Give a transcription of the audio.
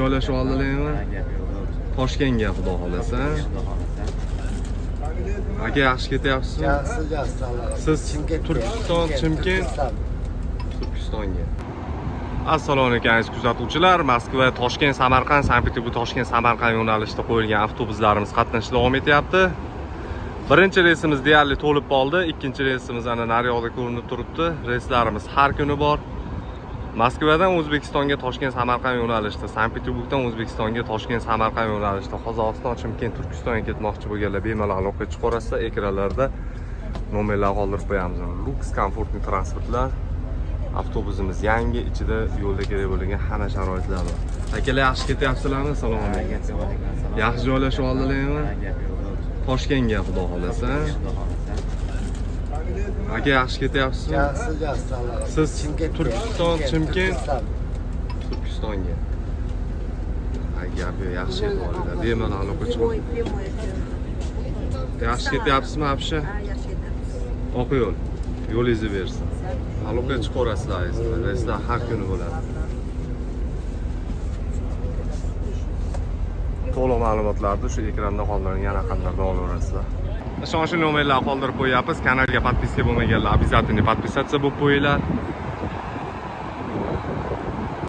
Joylashib oldilarmi? Toshkentga xudo xolasa. Aka yaxshi ketyapsizmi? Siz Turkiston, Chimkent, Turkistonga. Assalomu alaykum aziz kuzatuvchilar. Moskva, Toshkent, Samarqand, Sankt-Peterburg, Toshkent, Samarqand yo'nalishida qo'yilgan avtobuslarimiz qatnashi davom etyapti. Birinchi reysimiz deyarli to'lib qoldi. Ikkinchi reysimiz ana naryoqda ko'rinib turibdi. Reyslarimiz har kuni bor. Moskvadan O'zbekistonga, Toshkent, Samarqand yo'nalishida, Sankt-Peterburgdan O'zbekistonga, Toshkent, Samarqand yo'nalishida, Qozog'iston, Chimkent, Turkistonga ketmoqchi bo'lganlar bemalol aloqa chiqarasizlar. Ekranlarda nomerlar qoldirib qo'yamiz. Lux komfortli transportlar. Avtobusimiz yangi, ichida yo'lda kerak bo'lgan hamma sharoitlar bor. Akalar yaxshi ketyapsizlarmi? Assalomu alaykum. Yaxshi joylashib oldilarmi? Toshkentga xudo xolasa. Aka yaxshi ketyapsizmi? Siz Turkiston, Chimkent, Turkistonga. Agar yaxshi edi, bemalol aloqa chiqing. Yaxshi ketyapsizmi, apsha? Oq yo'l. Yo'lingizni bersin. Aloqa chiqarasizlar, reyslar har kuni bo'ladi. To'liq ma'lumotlarni shu ekranda qoldirilgan raqamlardan olaverasizlar. Shoshiling nomerlarni qoldirib qo'yapmiz. Kanalga podpiska bo'lmaganlar обязательно podpisatsiya bo'lib qo'yinglar.